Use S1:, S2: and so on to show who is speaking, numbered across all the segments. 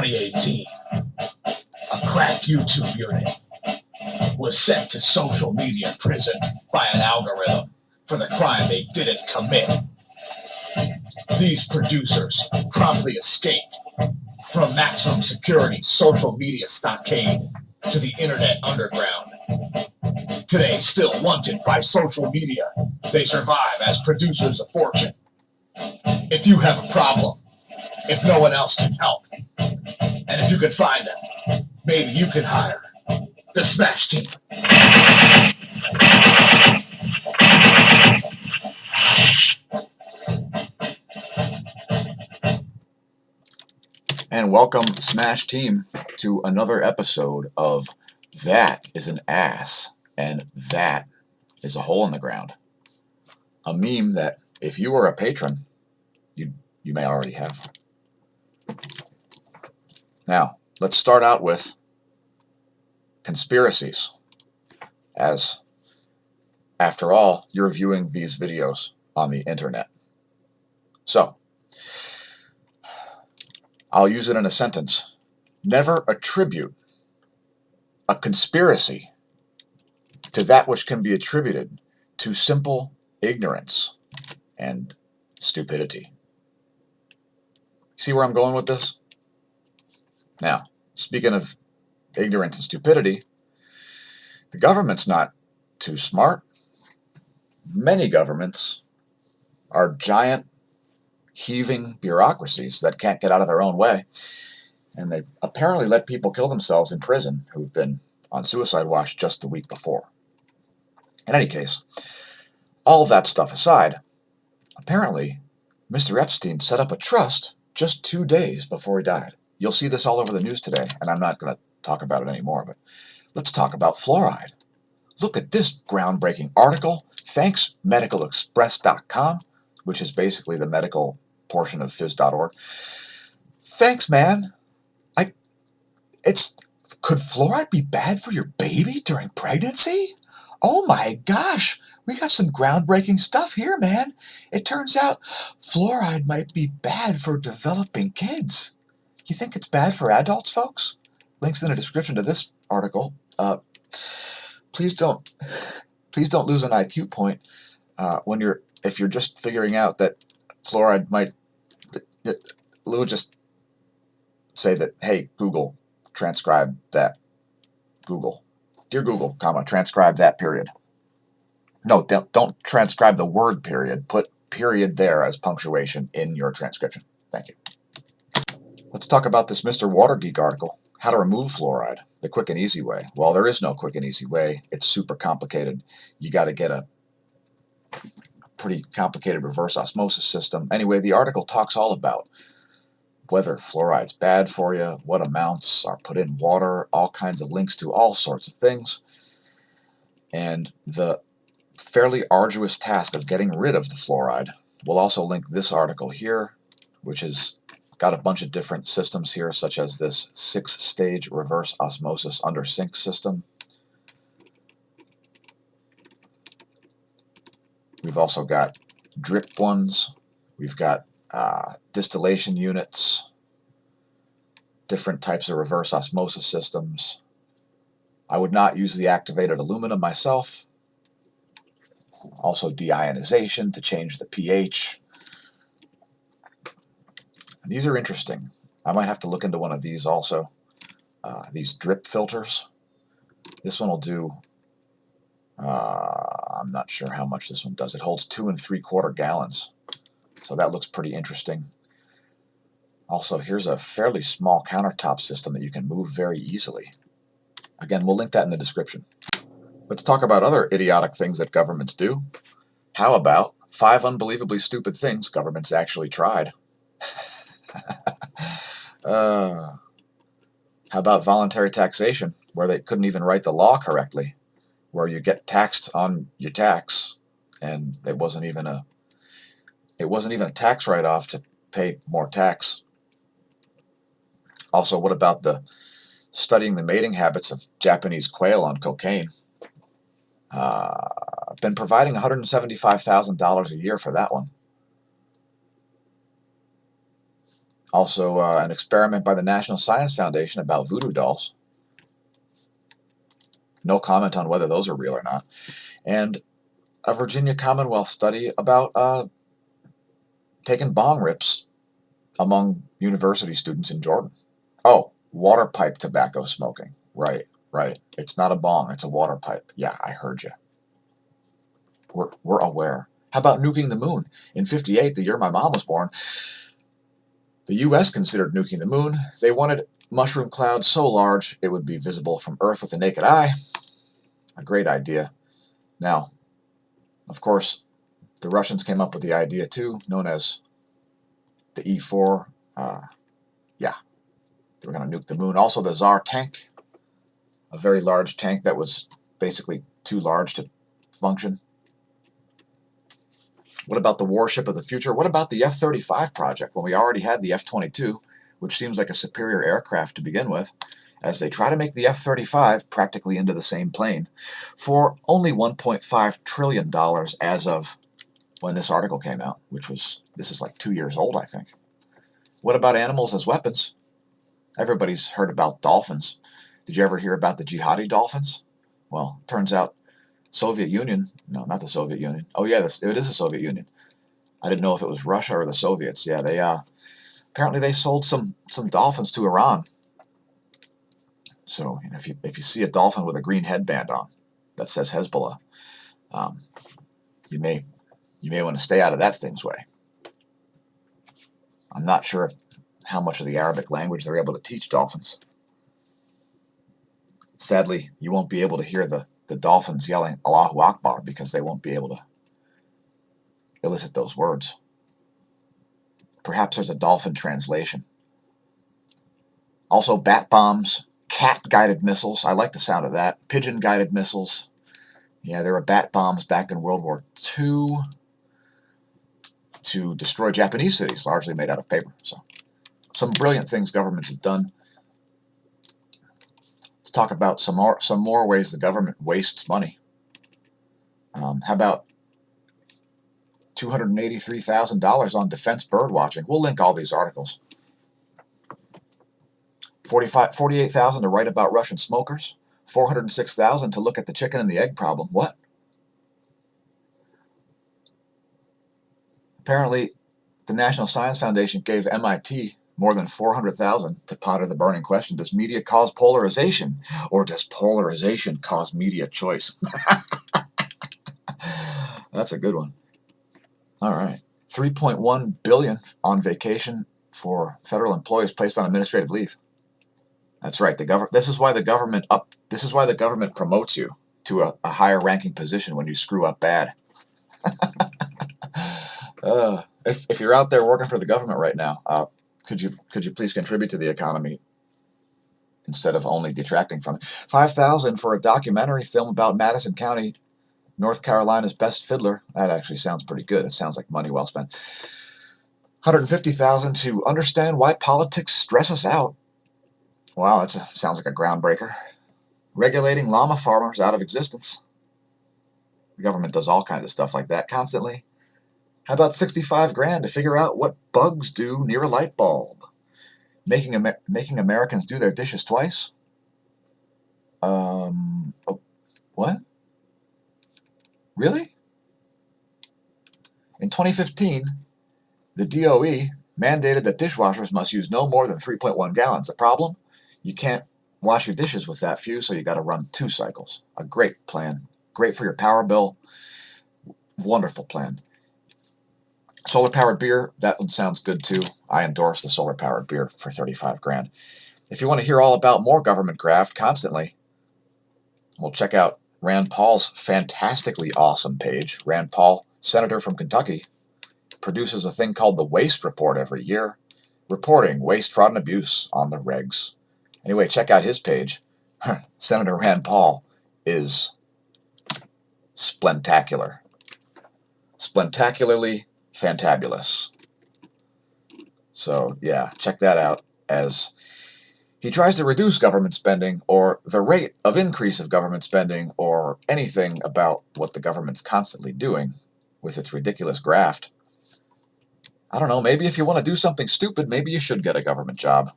S1: 2018, a crack YouTube unit was sent to social media prison by an algorithm for the crime they didn't commit. These producers promptly escaped from maximum security social media stockade to the internet underground. Today, still wanted by social media, they survive as producers of fortune. If you have a problem, if no one else can help, and if you can find them, maybe you can hire the Smash team.
S2: And welcome, Smash team, to another episode of That is an Ass, and That is a Hole in the Ground. A meme that, if you were a patron, you may already have. Now, let's start out with conspiracies, as, after all, you're viewing these videos on the internet. So, I'll use it in a sentence. Never attribute a conspiracy to that which can be attributed to simple ignorance and stupidity. See where I'm going with this? Now, speaking of ignorance and stupidity, the government's not too smart. Many governments are giant, heaving bureaucracies that can't get out of their own way, and they apparently let people kill themselves in prison who've been on suicide watch just the week before. In any case, all of that stuff aside, apparently Mr. Epstein set up a trust just 2 days before he died. You'll see this all over the news today, and I'm not going to talk about it anymore, but let's talk about fluoride. Look at this groundbreaking article. Thanks, medicalexpress.com, which is basically the medical portion of phys.org. Thanks, man. Could fluoride be bad for your baby during pregnancy? Oh my gosh, we got some groundbreaking stuff here, man. It turns out fluoride might be bad for developing kids. You think it's bad for adults, folks? Links in the description to this article. Please don't lose an IQ point if you're just figuring out that fluoride might. We'll just say that, hey, Google, transcribe that. Google, dear Google, transcribe that period. No, don't transcribe the word period. Put period there as punctuation in your transcription. Thank you. Let's talk about this Mr. Watergeek article. How to remove fluoride, the quick and easy way. Well, there is no quick and easy way. It's super complicated. You got to get a pretty complicated reverse osmosis system. Anyway, the article talks all about whether fluoride's bad for you, what amounts are put in water, all kinds of links to all sorts of things, and the fairly arduous task of getting rid of the fluoride. We'll also link this article here, which has got a bunch of different systems here, such as this 6-stage reverse osmosis under sink system. We've also got drip ones. We've got distillation units, different types of reverse osmosis systems. I would not use the activated aluminum myself. Also deionization to change the pH. And these are interesting. I might have to look into one of these also. These drip filters. This one will do, I'm not sure how much this one does. It holds 2 3/4 gallons. So that looks pretty interesting. Also, here's a fairly small countertop system that you can move very easily. Again, we'll link that in the description. Let's talk about other idiotic things that governments do. How about 5 unbelievably stupid things governments actually tried? How about voluntary taxation, where they couldn't even write the law correctly, where you get taxed on your tax, and it wasn't even a tax write-off to pay more tax. Also, what about the studying the mating habits of Japanese quail on cocaine? Been providing $175,000 a year for that one. Also, an experiment by the National Science Foundation about voodoo dolls. No comment on whether those are real or not. And a Virginia Commonwealth study about taking bong rips among university students in Jordan. Oh, water pipe tobacco smoking. Right, right. It's not a bong, it's a water pipe. Yeah, I heard you. We're aware. How about nuking the moon? In 58, the year my mom was born, the U.S. considered nuking the moon. They wanted mushroom clouds so large it would be visible from Earth with the naked eye. A great idea. Now, of course, the Russians came up with the idea too, known as the E-4. Yeah, they were going to nuke the moon. Also, the Tsar tank, a very large tank that was basically too large to function. What about the warship of the future? What about the F-35 project when we already had the F-22, which seems like a superior aircraft to begin with, as they try to make the F-35 practically into the same plane for only $1.5 trillion as of when this article came out, this is like 2 years old, I think. What about animals as weapons? Everybody's heard about dolphins. Did you ever hear about the jihadi dolphins? Well, turns out Soviet Union, no, not the Soviet Union. Oh yeah, it is the Soviet Union. I didn't know if it was Russia or the Soviets. Yeah, they apparently they sold some dolphins to Iran. So if you see a dolphin with a green headband on that says Hezbollah, you may want to stay out of that thing's way. I'm not sure how much of the Arabic language they're able to teach dolphins. Sadly, you won't be able to hear the dolphins yelling Allahu Akbar because they won't be able to elicit those words. Perhaps there's a dolphin translation. Also, bat bombs, cat-guided missiles. I like the sound of that. Pigeon-guided missiles. Yeah, there were bat bombs back in World War II to destroy Japanese cities, largely made out of paper. So, some brilliant things governments have done. Let's talk about some more ways the government wastes money. How about $283,000 on defense bird watching? We'll link all these articles. $48,000 to write about Russian smokers. $406,000 to look at the chicken and the egg problem. What? Apparently, the National Science Foundation gave MIT more than $400,000 to ponder the burning question: does media cause polarization, or does polarization cause media choice? That's a good one. All right, $3.1 billion on vacation for federal employees placed on administrative leave. That's right. This is why the government promotes you to a higher ranking position when you screw up bad. If you're out there working for the government right now, could you please contribute to the economy instead of only detracting from it? $5,000 for a documentary film about Madison County, North Carolina's best fiddler. That actually sounds pretty good. It sounds like money well spent. $150,000 to understand why politics stress us out. Wow, sounds like a groundbreaker. Regulating llama farmers out of existence. The government does all kinds of stuff like that constantly. How about $65,000 to figure out what bugs do near a light bulb? Making Americans do their dishes twice? Oh, what? Really? In 2015, the DOE mandated that dishwashers must use no more than 3.1 gallons. The problem? You can't wash your dishes with that few, so you got to run 2 cycles. A great plan. Great for your power bill. Wonderful plan. Solar-powered beer, that one sounds good too. I endorse the solar-powered beer for $35,000. If you want to hear all about more government graft constantly, well, check out Rand Paul's fantastically awesome page. Rand Paul, senator from Kentucky, produces a thing called the Waste Report every year, reporting waste, fraud, and abuse on the regs. Anyway, check out his page. Senator Rand Paul is splentacular. Splentacularly fantabulous. So, yeah, check that out, as he tries to reduce government spending, or the rate of increase of government spending, or anything about what the government's constantly doing with its ridiculous graft. I don't know, maybe if you want to do something stupid, maybe you should get a government job.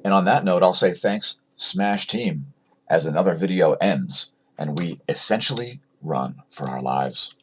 S2: And on that note, I'll say thanks, Smash Team, as another video ends, and we essentially run for our lives.